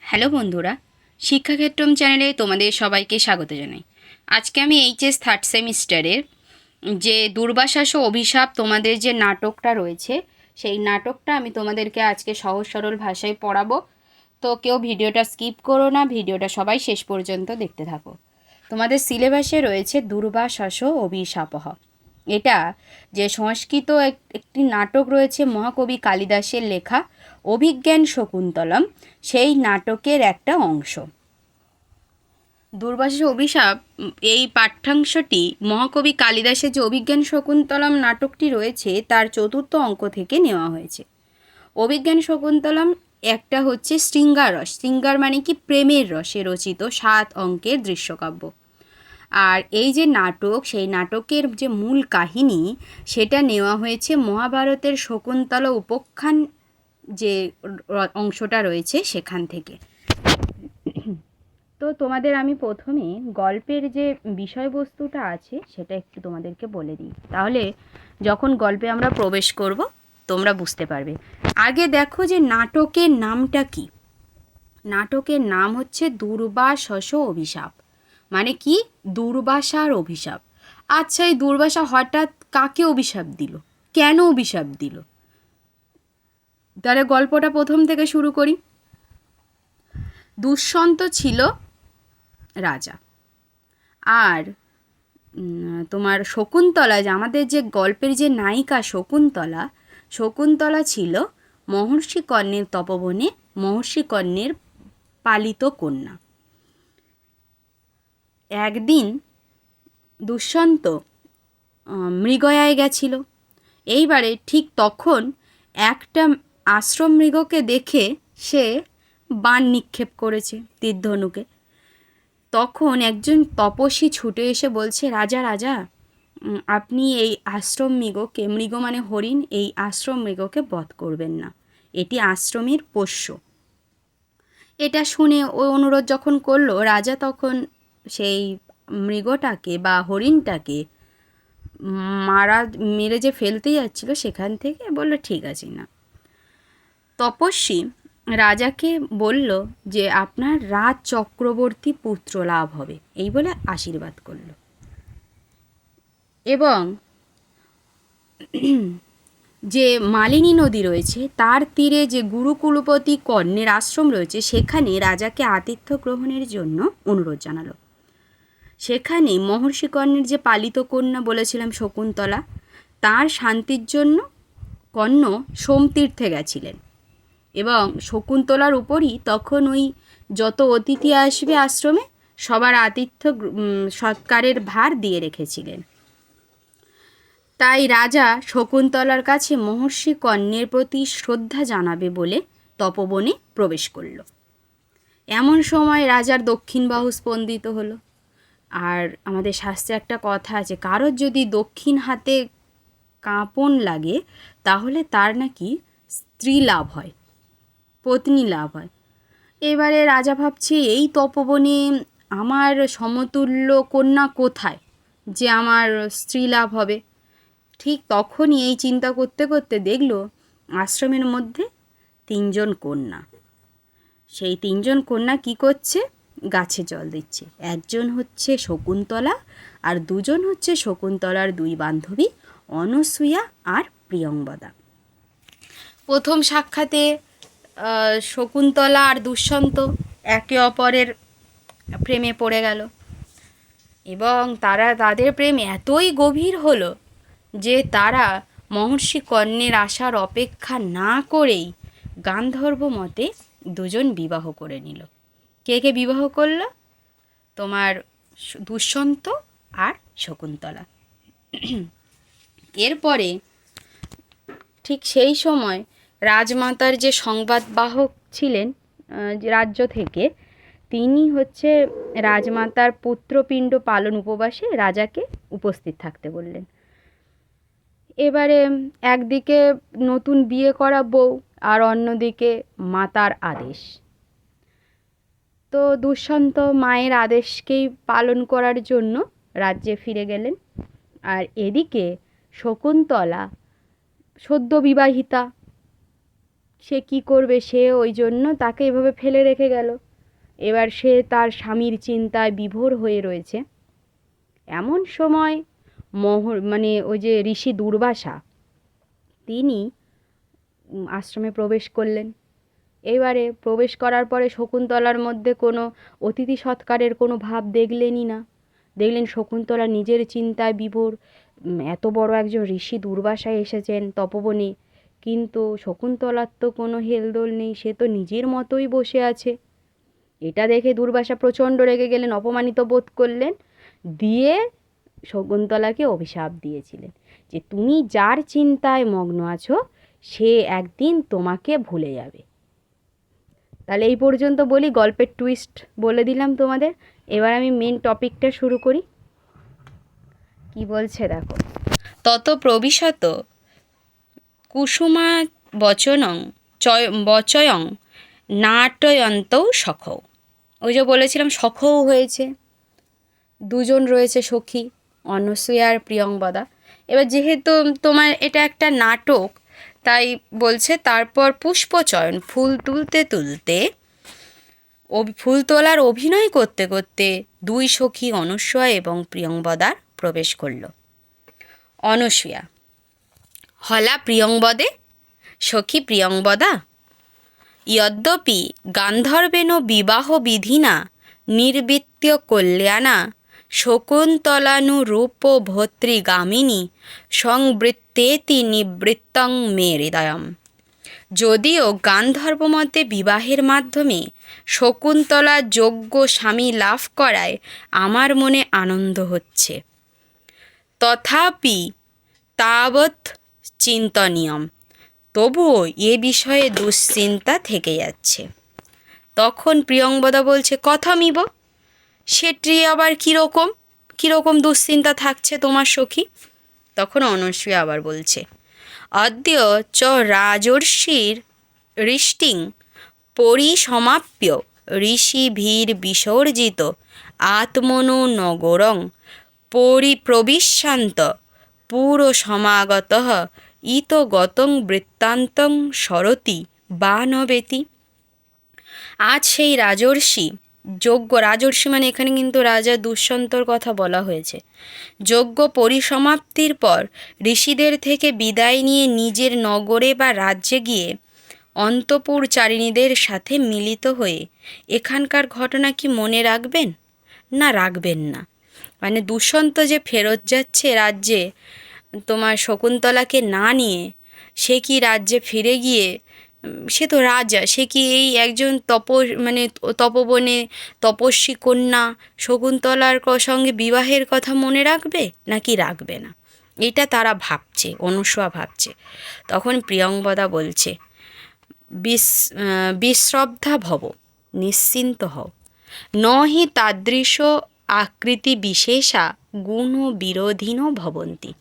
Hello বন্ধুরা, শিক্ষাক্ষেত্রম চ্যানেলে তোমাদের সবাইকে স্বাগত জানাই। আজকে আমি এইচএস থার্ড সেমিস্টারের যে দুর্বাসাস ও অভিশাপ তোমাদের যে নাটকটা রয়েছে সেই নাটকটা আমি তোমাদেরকে আজকে সহজ সরল ভাষায় পড়াবো। তো কেউ ভিডিওটা স্কিপ করো না, ভিডিওটা সবাই শেষ পর্যন্ত দেখতে থাকো। তোমাদের সিলেবাসে রয়েছে দুর্বাসাস ও অভিশাপঃ। এটা যে সংস্কৃত একটি নাটক রয়েছে মহাকবি কালিদাসের লেখা অভিজ্ঞান শকুন্তলম, সেই নাটকের একটা অংশ। দুর্বাসাস অভিশাপ এই পাঠ্যাংশটি মহাকবি কালিদাসের যে অভিজ্ঞান শকুন্তলম নাটকটি রয়েছে তার চতুর্থ অঙ্ক থেকে নেওয়া হয়েছে। অভিজ্ঞান শকুন্তলম একটা হচ্ছে শৃঙ্গার রস, শৃঙ্গার মানে কি প্রেমের রসে রচিত 7 অঙ্কের দৃশ্যকাব্য। আর এই যে নাটক, সেই নাটকের যে মূল কাহিনী সেটা নেওয়া হয়েছে মহাভারতের শকুন্তলা উপাখ্যান যে অংশটা রয়েছে সেখান থেকে। তো তোমাদের আমি প্রথমে গল্পের যে বিষয়বস্তুটা আছে সেটা একটু তোমাদেরকে বলে দিই, তাহলে যখন গল্পে আমরা প্রবেশ করব তোমরা বুঝতে পারবে। আগে দেখো যে নাটকের নামটা কি। নাটকের নাম হচ্ছে দুর্বাসাস অভিশাপ। মানে কি? দুর্বাসার অভিশাপ। আচ্ছা, এই দুর্বাসা হঠাৎ কাকে অভিশাপ দিল, কেন অভিশাপ দিল? তাহলে গল্পটা প্রথম থেকে শুরু করি। দুষ্যন্ত ছিল রাজা, আর তোমার শকুন্তলা, যে আমাদের যে গল্পের যে নায়িকা শকুন্তলা, শকুন্তলা ছিল মহর্ষি কর্ণের তপবনে মহর্ষি কর্ণের পালিত কন্যা। একদিন দুষ্যন্ত মৃগয়ায় গেছিল। এইবারে ঠিক তখন একটা আশ্রম মৃগকে দেখে সে বাণ নিক্ষেপ করেছে তীরধনুকে। তখন একজন তপস্বী ছুটে এসে বলছে, রাজা রাজা, আপনি এই আশ্রম মৃগকে, মৃগ মানে হরিণ, এই আশ্রম মৃগকে বধ করবেন না, এটি আশ্রমের পোষ্য। এটা শুনে ওই অনুরোধ যখন করলো, রাজা তখন সেই মৃগটাকে বা হরিণটাকে মেরে যে ফেলতে যাচ্ছিল সেখান থেকে বলল ঠিক আছে না। তপস্বী রাজাকে বলল যে আপনার রাজ চক্রবর্তী পুত্র লাভ হবে, এই বলে আশীর্বাদ করল। এবং যে মালিনী নদী রয়েছে তার তীরে যে গুরুকুলপতি কর্ণের আশ্রম রয়েছে সেখানে রাজাকে আতিথ্য গ্রহণের জন্য অনুরোধ জানালো। সেখানে মহর্ষি কর্ণের যে পালিত কন্যা বলেছিলাম শকুন্তলা, তার শান্তির জন্য কর্ণ সোমতীর্থে গেছিলেন। এবং শকুন্তলার উপরই তখন ওই যত অতিথি আসবে আশ্রমে সবার আতিথ্য সৎকারের ভার দিয়ে রেখেছিলেন। তাই রাজা শকুন্তলার কাছে মহর্ষি কর্ণের প্রতি শ্রদ্ধা জানাবে বলে তপবনে প্রবেশ করল। এমন সময় রাজার দক্ষিণ বাহু স্পন্দিত হলো। আর আমাদের শাস্ত্রে একটা কথা আছে, কারোর যদি দক্ষিণ হাতে কাঁপন লাগে তাহলে তার নাকি স্ত্রী লাভ হয়, পত্নী লাভ হয়। এবারে রাজা ভাবছে, এই তপবনে আমার সমতুল্য কন্যা কোথায় যে আমার স্ত্রী লাভ হবে। ঠিক তখনই এই চিন্তা করতে করতে দেখল আশ্রমের মধ্যে 3 জন কন্যা। সেই 3 জন কন্যা কি করছে? গাছে জল দিচ্ছে। একজন হচ্ছে শকুন্তলা, আর 2 জন হচ্ছে শকুন্তলার 2 বান্ধবী অনসূয়া আর প্রিয়ংবদা। প্রথম সাক্ষাতে শকুন্তলা আর দুষ্যন্ত একে অপরের প্রেমে পড়ে গেল এবং তাদের প্রেম এতই গভীর হলো যে তারা মহর্ষি কর্ণের আসার অপেক্ষা না করেই গান্ধর্ব মতে 2 জন বিবাহ করে নিল। কে কে বিবাহ করল? তোমার দুষ্যন্ত আর শকুন্তলা। এরপরে ঠিক সেই সময় রাজমাতার যে সংবাদবাহক ছিলেন রাজ্য থেকে, তিনি হচ্ছে রাজমাতার পুত্রপিণ্ড পালন উপবাসে রাজাকে উপস্থিত থাকতে বললেন। এবারে একদিকে নতুন বিয়ে করা বউ আর অন্যদিকে মাতার আদেশ। তো দুষ্যন্ত মায়ের আদেশকেই পালন করার জন্য রাজ্যে ফিরে গেলেন। আর এদিকে শকুন্তলা সদ্য বিবাহিতা, সে কি করবে, সে ওই জন্য তাকে এভাবে ফেলে রেখে গেল। এবার সে তার স্বামীর চিন্তায় বিভোর হয়ে রয়েছে। এমন সময় ওই যে ঋষি দুর্বাসা, তিনি আশ্রমে প্রবেশ করলেন। এবারে প্রবেশ করার পরে শকুন্তলার মধ্যে কোনো অতিথি সৎকারের কোনো ভাব দেখলেনই না। দেখলেন শকুন্তলা নিজের চিন্তায় বিভোর। এত বড় একজন ঋষি দুর্বাসা এসেছেন তপবনে, কিন্তু শকুন্তলার তো কোনো হেলদোল নেই, সে তো নিজের মতোই বসে আছে। এটা দেখে দুর্বাসা প্রচণ্ড রেগে গেলেন, অপমানিত বোধ করলেন, দিয়ে শকুন্তলাকে অভিশাপ দিয়েছিলেন যে তুমি যার চিন্তায় মগ্ন আছো সে একদিন তোমাকে ভুলে যাবে। তাহলে এই পর্যন্ত বলি, গল্পের টুইস্ট বলে দিলাম তোমাদের। এবার আমি মেন টপিকটা শুরু করি। কি বলছে দেখো, তত প্রবিশত কুসুমা বচয়ং নাটয়ন্তৌ সখৌ। ওই যে বলেছিলাম সখৌ হয়েছে, দুজন রয়েছে সখী, অনসূয়া আর প্রিয়ংবদা। এবার যেহেতু তোমার এটা একটা নাটক, তাই বলছে তারপর পুষ্পচয়ন, ফুল তুলতে তুলতে, ফুল তোলার অভিনয় করতে করতে দুই সখী অনসূয়া এবং প্রিয়ংবদার প্রবেশ করল। অনসূয়া: হলা প্রিয়ংবদে, সখী প্রিয়ংবদা, যদ্যপি গান্ধর্বেন বিবাহ বিধিনা নির্বৃত্য কল্যাণা শকুন্তলানুরূপ ভর্তৃগামিনী সংবৃত্তেতি নিবৃত্তং মে হৃদয়ম। যদিও গান্ধর্ব মতে বিবাহের মাধ্যমে শকুন্তলা যোগ্য স্বামী লাভ করায় আমার মনে আনন্দ হচ্ছে, তথাপি তাবৎ চিন্তনীয়ম, তবুও এ বিষয়ে দুশ্চিন্তা থেকে যাচ্ছে। তখন প্রিয়ংবদা বলছে, কথামিব, সেটি আবার কীরকম দুশ্চিন্তা থাকছে তোমার সখী? তখন অনসূয়া আবার বলছে, অদ্য চ রাজর্ষির হৃষ্টিং পরিসমাপ্য ঋষিভির বিসর্জিত আত্মনো নগরং প্রবিশ্যান্ত পুরসমাগতঃ ইত গতং বৃত্তান্তং সরতি বা নবেতি। আজ সেই রাজর্ষি মানে এখানে কিন্তু রাজা দুষ্যন্তর কথা বলা হয়েছে, যজ্ঞ পরিসমাপ্তির পর ঋষিদের থেকে বিদায় নিয়ে নিজের নগরে বা রাজ্যে গিয়ে অন্তঃপুরচারিণীদের সাথে মিলিত হয়ে এখানকার ঘটনা কি মনে রাখবেন না রাখবেন না? মানে দুষ্যন্ত যে ফেরত যাচ্ছে রাজ্যে তোমার শকুন্তলাকে না নিয়ে, সে কি রাজ্যে ফিরে গিয়ে, সে তো রাজা, সে কি এই একজন তপবনে তপস্বী কন্যা শকুন্তলার সঙ্গে বিবাহের কথা মনে রাখবে নাকি রাখবে না? এটা তারা ভাবছে, অনসূয়া ভাবছে। তখন প্রিয়ংবদা বলছে, বিশ্রদ্ধা ভব, নিশ্চিন্ত হও, নহি তাদৃশ আকৃতি বিশেষা গুণ বিরোধিনো ভবন্তি।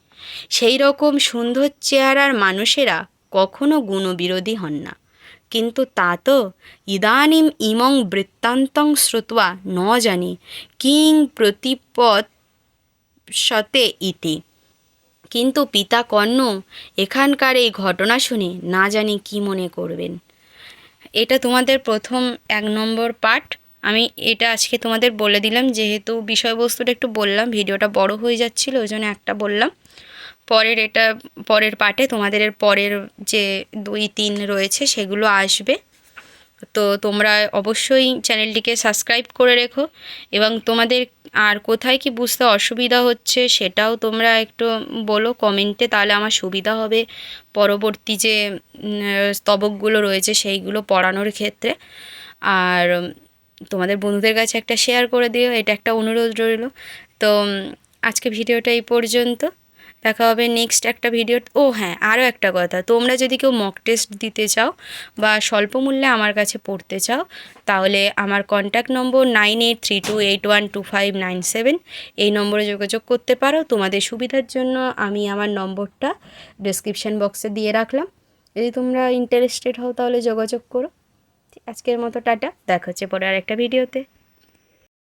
সেই রকম সুন্দর চেহারার মানুষেরা কখনো গুণবিরোধী হন না, কিন্তু তা তো ইদানীম ইমং বৃত্তান্তং শ্রুত্বা ন জানি কিং প্রতিপৎসতে ইতি। কিন্তু পিতা কর্ণ এখানকার এই ঘটনা শুনে না জানি কি মনে করবেন। এটা তোমাদের প্রথম 1 নম্বর পার্ট। আমি এটা আজকে তোমাদের বলে দিলাম, যেহেতু বিষয়বস্তুটা একটু বললাম, ভিডিওটা বড় হয়ে যাচ্ছিল ওই জন্য একটা বললাম। পরের পার্টে তোমাদের পরের যে 2-3 রয়েছে সেগুলো আসবে। তো তোমরা অবশ্যই চ্যানেলটিকে সাবস্ক্রাইব করে রেখো, এবং তোমাদের আর কোথায় কি বুঝতে অসুবিধা হচ্ছে সেটাও তোমরা একটু বলো কমেন্টে, তাহলে আমার সুবিধা হবে পরবর্তী যে স্তবকগুলো রয়েছে সেইগুলো পড়ানোর ক্ষেত্রে। আর তোমাদের বন্ধুদের কাছে একটা শেয়ার করে দিও, এটা একটা অনুরোধ রইল। তো আজকে ভিডিওটা এই পর্যন্ত, দেখা হবে নেক্সট একটা ভিডিও। ও হ্যাঁ, আরও একটা কথা, তোমরা যদি কেউ মক টেস্ট দিতে চাও বা স্বল্প মূল্যে আমার কাছে পড়তে চাও, তাহলে আমার কন্ট্যাক্ট নম্বর 9832812597 এই নম্বরে যোগাযোগ করতে পারো। তোমাদের সুবিধার জন্য আমি আমার নম্বরটা ডেসক্রিপশান বক্সে দিয়ে রাখলাম, যদি তোমরা ইন্টারেস্টেড হও তাহলে যোগাযোগ করো। আজকের মতো টাটা, দেখা হচ্ছে পরে আর একটা ভিডিওতে।